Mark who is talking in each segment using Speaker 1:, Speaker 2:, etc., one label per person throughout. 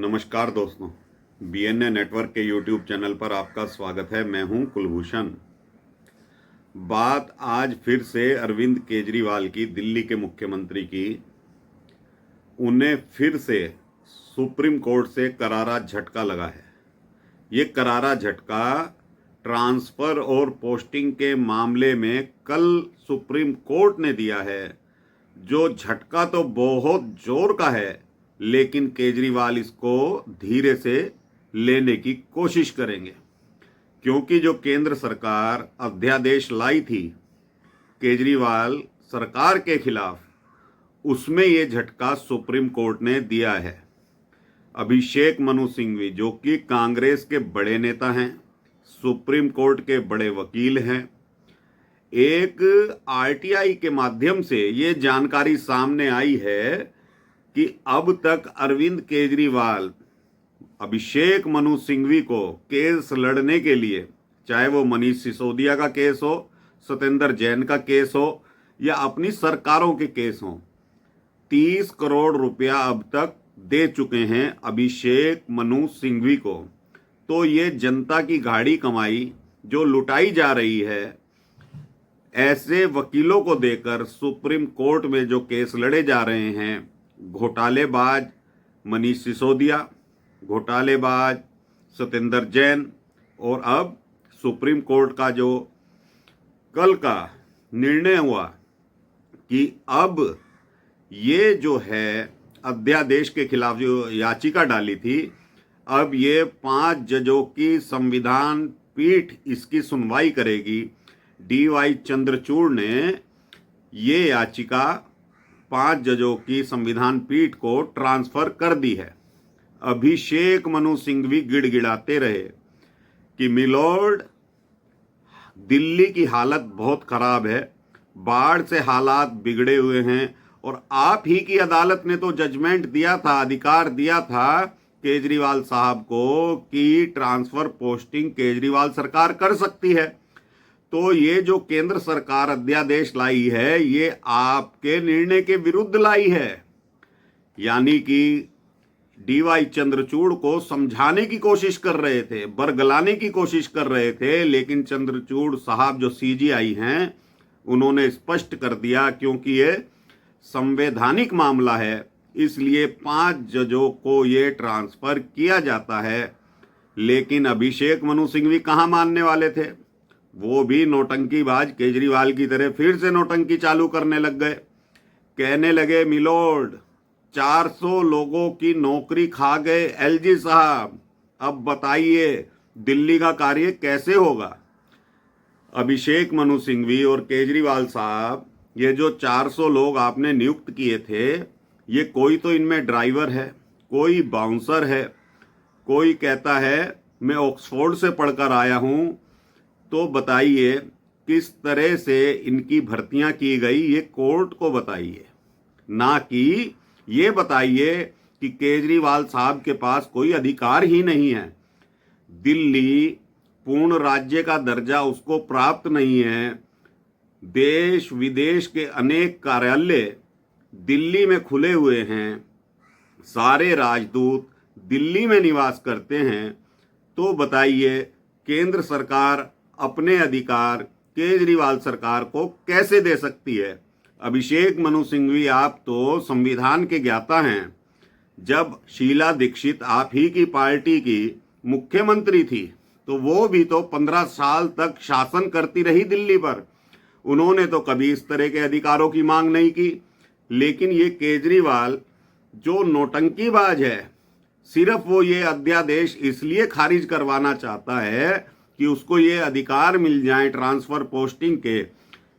Speaker 1: नमस्कार दोस्तों, BNA network के यूट्यूब चैनल पर आपका स्वागत है। मैं हूं कुलभूषण। बात आज फिर से अरविंद केजरीवाल की, दिल्ली के मुख्यमंत्री की। उन्हें फिर से सुप्रीम कोर्ट से करारा झटका लगा है। ये करारा झटका ट्रांसफ़र और पोस्टिंग के मामले में कल सुप्रीम कोर्ट ने दिया है। जो झटका तो बहुत जोर का है, लेकिन केजरीवाल इसको धीरे से लेने की कोशिश करेंगे, क्योंकि जो केंद्र सरकार अध्यादेश लाई थी केजरीवाल सरकार के खिलाफ, उसमें ये झटका सुप्रीम कोर्ट ने दिया है। अभिषेक मनु सिंघवी, जो कि कांग्रेस के बड़े नेता हैं, सुप्रीम कोर्ट के बड़े वकील हैं, एक आरटीआई के माध्यम से ये जानकारी सामने आई है कि अब तक अरविंद केजरीवाल अभिषेक मनु सिंघवी को केस लड़ने के लिए, चाहे वो मनीष सिसोदिया का केस हो, सत्येंद्र जैन का केस हो या अपनी सरकारों के केस हो, 30 करोड़ रुपया अब तक दे चुके हैं अभिषेक मनु सिंघवी को। तो ये जनता की गाड़ी कमाई जो लुटाई जा रही है, ऐसे वकीलों को देकर सुप्रीम कोर्ट में जो केस लड़े जा रहे हैं, घोटालेबाज मनीष सिसोदिया, घोटालेबाज सत्येंद्र जैन, और अब सुप्रीम कोर्ट का जो कल का निर्णय हुआ कि अब ये जो है अध्यादेश के खिलाफ जो याचिका डाली थी, अब ये 5 जजों की संविधान पीठ इसकी सुनवाई करेगी। DY चंद्रचूड़ ने ये याचिका 5 जजों की संविधान पीठ को ट्रांसफर कर दी है। अभिषेक मनु सिंघवी गिड़गिड़ाते रहे कि मिलोड, दिल्ली की हालत बहुत खराब है, बाढ़ से हालात बिगड़े हुए हैं, और आप ही की अदालत ने तो जजमेंट दिया था, अधिकार दिया था केजरीवाल साहब को कि ट्रांसफर पोस्टिंग केजरीवाल सरकार कर सकती है। तो ये जो केंद्र सरकार अध्यादेश लाई है, ये आपके निर्णय के विरुद्ध लाई है। यानी कि DY चंद्रचूड़ को समझाने की कोशिश कर रहे थे, बरगलाने की कोशिश कर रहे थे, लेकिन चंद्रचूड़ साहब जो CGI हैं, उन्होंने स्पष्ट कर दिया क्योंकि ये संवैधानिक मामला है, इसलिए 5 जजों को ये ट्रांसफर किया जाता है। लेकिन अभिषेक मनु सिंघवी कहाँ मानने वाले थे? वो भी नौटंकीबाज केजरीवाल की तरह फिर से नौटंकी चालू करने लग गए। कहने लगे, मिलोड 400 लोगों की नौकरी खा गए LG साहब, अब बताइए दिल्ली का कार्य कैसे होगा? अभिषेक मनु सिंघवी और केजरीवाल साहब, ये जो 400 लोग आपने नियुक्त किए थे, ये कोई तो इनमें ड्राइवर है, कोई बाउंसर है, कोई कहता है मैं ऑक्सफोर्ड से पढ़कर आया हूं। तो बताइए किस तरह से इनकी भर्तियां की गई, ये कोर्ट को बताइए, ना कि ये बताइए कि केजरीवाल साहब के पास कोई अधिकार ही नहीं है। दिल्ली पूर्ण राज्य का दर्जा उसको प्राप्त नहीं है। देश विदेश के अनेक कार्यालय दिल्ली में खुले हुए हैं, सारे राजदूत दिल्ली में निवास करते हैं। तो बताइए केंद्र सरकार अपने अधिकार केजरीवाल सरकार को कैसे दे सकती है? अभिषेक मनु सिंघवी, आप तो संविधान के ज्ञाता हैं। जब शीला दीक्षित आप ही की पार्टी की मुख्यमंत्री थी, तो वो भी तो 15 साल तक शासन करती रही दिल्ली पर। उन्होंने तो कभी इस तरह के अधिकारों की मांग नहीं की। लेकिन ये केजरीवाल जो नौटंकीबाज है, सिर्फ वो ये अध्यादेश इसलिए खारिज करवाना चाहता है कि उसको ये अधिकार मिल जाए ट्रांसफर पोस्टिंग के।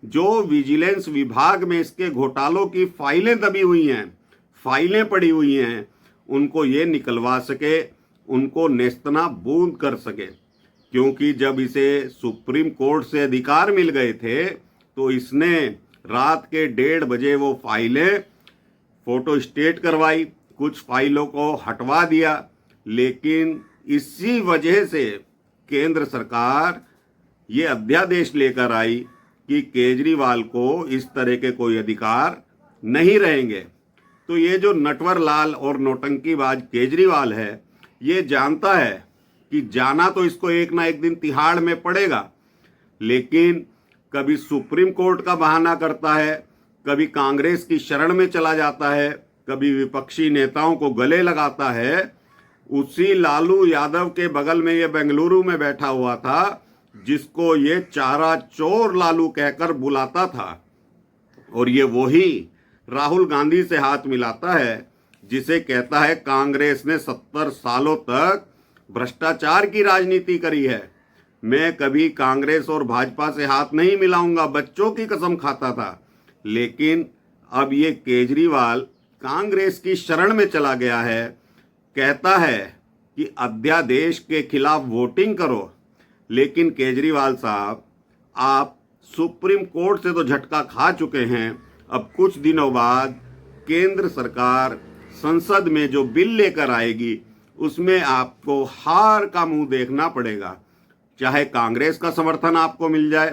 Speaker 1: जो विजिलेंस विभाग में इसके घोटालों की फाइलें दबी हुई हैं, फाइलें पड़ी हुई हैं, उनको ये निकलवा सके, उनको नेस्तनाबूद कर सके। क्योंकि जब इसे सुप्रीम कोर्ट से अधिकार मिल गए थे, तो इसने रात के 1:30 बजे वो फाइलें फोटो स्टेट करवाई, कुछ फाइलों को हटवा दिया। लेकिन इसी वजह से केंद्र सरकार ये अध्यादेश लेकर आई कि केजरीवाल को इस तरह के कोई अधिकार नहीं रहेंगे। तो ये जो नटवर लाल और नौटंकीबाज केजरीवाल है, ये जानता है कि जाना तो इसको एक ना एक दिन तिहाड़ में पड़ेगा, लेकिन कभी सुप्रीम कोर्ट का बहाना करता है, कभी कांग्रेस की शरण में चला जाता है, कभी विपक्षी नेताओं को गले लगाता है। उसी लालू यादव के बगल में ये बेंगलुरु में बैठा हुआ था, जिसको ये चारा चोर लालू कहकर बुलाता था, और ये वही राहुल गांधी से हाथ मिलाता है, जिसे कहता है कांग्रेस ने 70 सालों तक भ्रष्टाचार की राजनीति करी है। मैं कभी कांग्रेस और भाजपा से हाथ नहीं मिलाऊंगा, बच्चों की कसम खाता था। लेकिन अब ये केजरीवाल कांग्रेस की शरण में चला गया है, कहता है कि अध्यादेश के खिलाफ वोटिंग करो। लेकिन केजरीवाल साहब, आप सुप्रीम कोर्ट से तो झटका खा चुके हैं। अब कुछ दिनों बाद केंद्र सरकार संसद में जो बिल लेकर आएगी, उसमें आपको हार का मुंह देखना पड़ेगा। चाहे कांग्रेस का समर्थन आपको मिल जाए,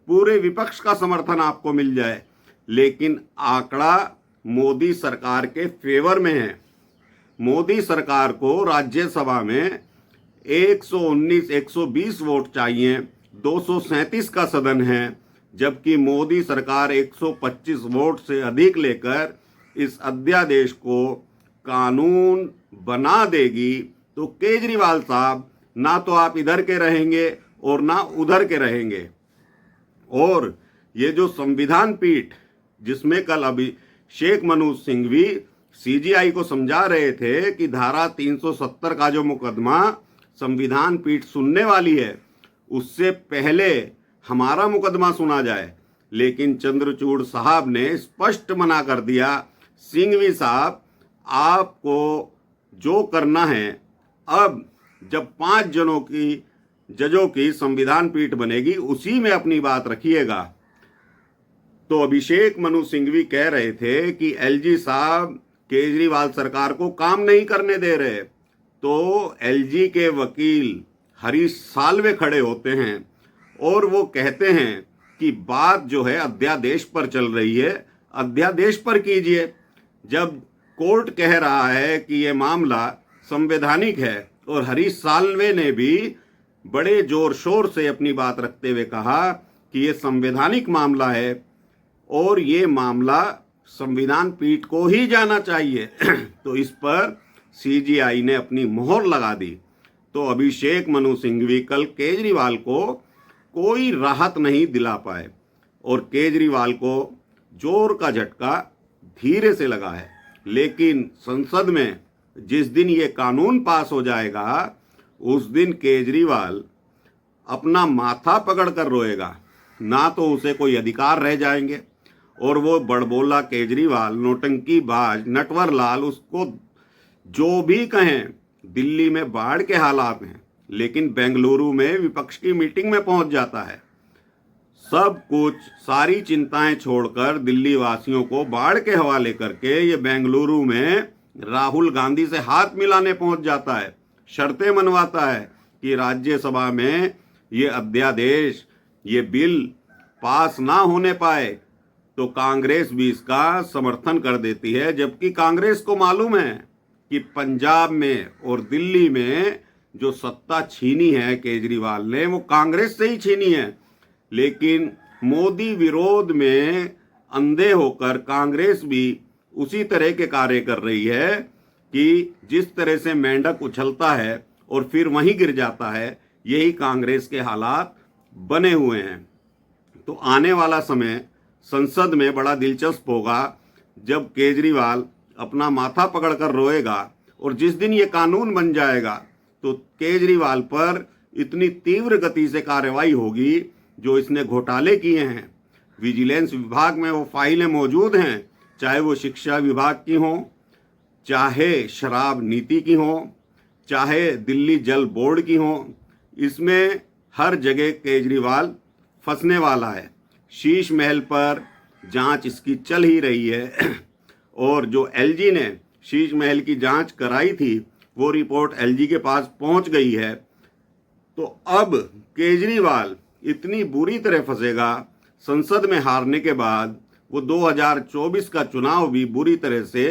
Speaker 1: पूरे विपक्ष का समर्थन आपको मिल जाए, लेकिन आंकड़ा मोदी सरकार के फेवर में है। मोदी सरकार को राज्यसभा में 119-120 वोट चाहिए, 237 का सदन है, जबकि मोदी सरकार 125 वोट से अधिक लेकर इस अध्यादेश को कानून बना देगी। तो केजरीवाल साहब, ना तो आप इधर के रहेंगे और ना उधर के रहेंगे। और ये जो संविधान पीठ, जिसमें कल अभिषेक मनु सिंघवी सीजीआई को समझा रहे थे कि धारा 370 का जो मुकदमा संविधान पीठ सुनने वाली है, उससे पहले हमारा मुकदमा सुना जाए, लेकिन चंद्रचूड़ साहब ने स्पष्ट मना कर दिया, सिंघवी साहब, आपको जो करना है, अब जब 5 जजों की संविधान पीठ बनेगी, उसी में अपनी बात रखिएगा। तो अभिषेक मनु सिंघवी कह रहे थे कि एलजी साहब केजरीवाल सरकार को काम नहीं करने दे रहे, तो एलजी के वकील हरीश साल्वे खड़े होते हैं और वो कहते हैं कि बात जो है अध्यादेश पर चल रही है, अध्यादेश पर कीजिए। जब कोर्ट कह रहा है कि ये मामला संवैधानिक है, और हरीश साल्वे ने भी बड़े जोर शोर से अपनी बात रखते हुए कहा कि ये संवैधानिक मामला है और ये मामला संविधान पीठ को ही जाना चाहिए, तो इस पर सीजीआई ने अपनी मोहर लगा दी। तो अभिषेक मनु सिंघवी कल केजरीवाल को कोई राहत नहीं दिला पाए, और केजरीवाल को जोर का झटका धीरे से लगा है। लेकिन संसद में जिस दिन ये कानून पास हो जाएगा, उस दिन केजरीवाल अपना माथा पकड़कर रोएगा, ना तो उसे कोई अधिकार रह जाएंगे। और वो बड़बोला केजरीवाल, नौटंकीबाज नटवर लाल, उसको जो भी कहें, दिल्ली में बाढ़ के हालात हैं, लेकिन बेंगलुरु में विपक्ष की मीटिंग में पहुंच जाता है। सब कुछ, सारी चिंताएं छोड़कर दिल्ली वासियों को बाढ़ के हवाले करके ये बेंगलुरु में राहुल गांधी से हाथ मिलाने पहुंच जाता है, शर्तें मनवाता है कि राज्यसभा में ये अध्यादेश, ये बिल पास ना होने पाए, तो कांग्रेस भी इसका समर्थन कर देती है। जबकि कांग्रेस को मालूम है कि पंजाब में और दिल्ली में जो सत्ता छीनी है केजरीवाल ने, वो कांग्रेस से ही छीनी है। लेकिन मोदी विरोध में अंधे होकर कांग्रेस भी उसी तरह के कार्य कर रही है कि जिस तरह से मेंढक उछलता है और फिर वहीं गिर जाता है, यही कांग्रेस के हालात बने हुए हैं। तो आने वाला समय संसद में बड़ा दिलचस्प होगा, जब केजरीवाल अपना माथा पकड़कर रोएगा, और जिस दिन ये कानून बन जाएगा तो केजरीवाल पर इतनी तीव्र गति से कार्रवाई होगी, जो इसने घोटाले किए हैं। विजिलेंस विभाग में वो फाइलें मौजूद हैं, चाहे वो शिक्षा विभाग की हों, चाहे शराब नीति की हों, चाहे दिल्ली जल बोर्ड की हों, इसमें हर जगह केजरीवाल फंसने वाला है। शीश महल पर जांच इसकी चल ही रही है, और जो एलजी ने शीश महल की जांच कराई थी, वो रिपोर्ट एलजी के पास पहुंच गई है। तो अब केजरीवाल इतनी बुरी तरह फंसेगा, संसद में हारने के बाद वो 2024 का चुनाव भी बुरी तरह से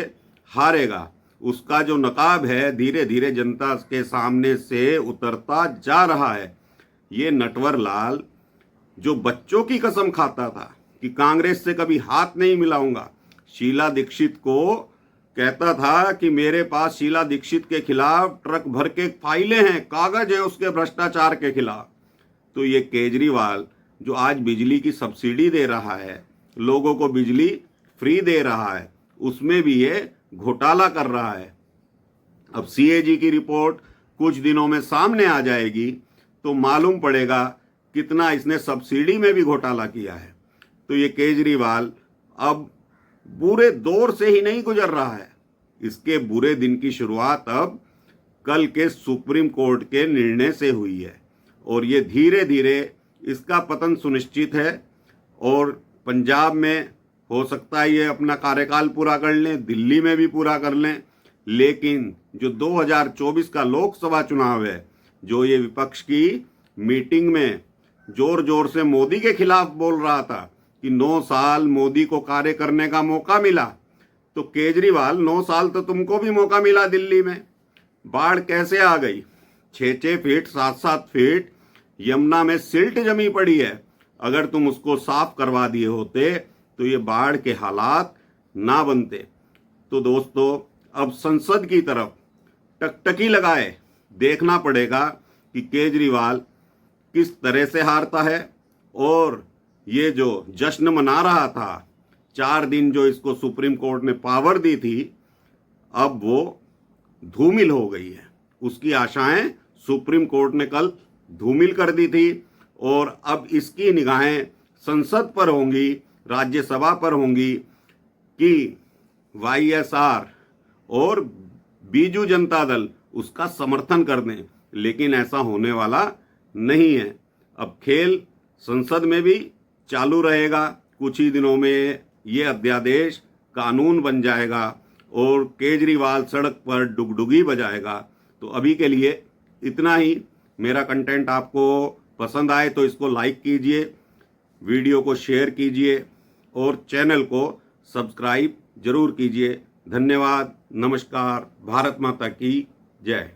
Speaker 1: हारेगा। उसका जो नकाब है धीरे धीरे जनता के सामने से उतरता जा रहा है। ये नटवर लाल जो बच्चों की कसम खाता था कि कांग्रेस से कभी हाथ नहीं मिलाऊंगा, शीला दीक्षित को कहता था कि मेरे पास शीला दीक्षित के खिलाफ ट्रक भर के फाइलें हैं, कागज है उसके भ्रष्टाचार के खिलाफ। तो ये केजरीवाल जो आज बिजली की सब्सिडी दे रहा है, लोगों को बिजली फ्री दे रहा है, उसमें भी ये घोटाला कर रहा है। अब सीएजी की रिपोर्ट कुछ दिनों में सामने आ जाएगी तो मालूम पड़ेगा कितना इसने सब्सिडी में भी घोटाला किया है। तो ये केजरीवाल अब बुरे दौर से ही नहीं गुजर रहा है, इसके बुरे दिन की शुरुआत अब कल के सुप्रीम कोर्ट के निर्णय से हुई है और ये धीरे धीरे इसका पतन सुनिश्चित है। और पंजाब में हो सकता है ये अपना कार्यकाल पूरा कर लें, दिल्ली में भी पूरा कर लें, लेकिन जो 2024 का लोकसभा चुनाव है, जो ये विपक्ष की मीटिंग में जोर जोर से मोदी के खिलाफ बोल रहा था कि 9 साल मोदी को कार्य करने का मौका मिला, तो केजरीवाल 9 साल तो तुमको भी मौका मिला दिल्ली में। बाढ़ कैसे आ गई? 6-6 फीट 7-7 फीट यमुना में सिल्ट जमी पड़ी है। अगर तुम उसको साफ करवा दिए होते तो ये बाढ़ के हालात ना बनते। तो दोस्तों, अब संसद की तरफ टकटकी लगाए देखना पड़ेगा कि केजरीवाल किस तरह से हारता है। और ये जो जश्न मना रहा था 4 दिन जो इसको सुप्रीम कोर्ट ने पावर दी थी, अब वो धूमिल हो गई है। उसकी आशाएं सुप्रीम कोर्ट ने कल धूमिल कर दी थी और अब इसकी निगाहें संसद पर होंगी, राज्यसभा पर होंगी कि वाईएसआर और बीजू जनता दल उसका समर्थन कर दें, लेकिन ऐसा होने वाला नहीं है। अब खेल संसद में भी चालू रहेगा। कुछ ही दिनों में ये अध्यादेश कानून बन जाएगा और केजरीवाल सड़क पर डुगडुगी बजाएगा। तो अभी के लिए इतना ही। मेरा कंटेंट आपको पसंद आए तो इसको लाइक कीजिए, वीडियो को शेयर कीजिए और चैनल को सब्सक्राइब जरूर कीजिए। धन्यवाद। नमस्कार। भारत माता की जय।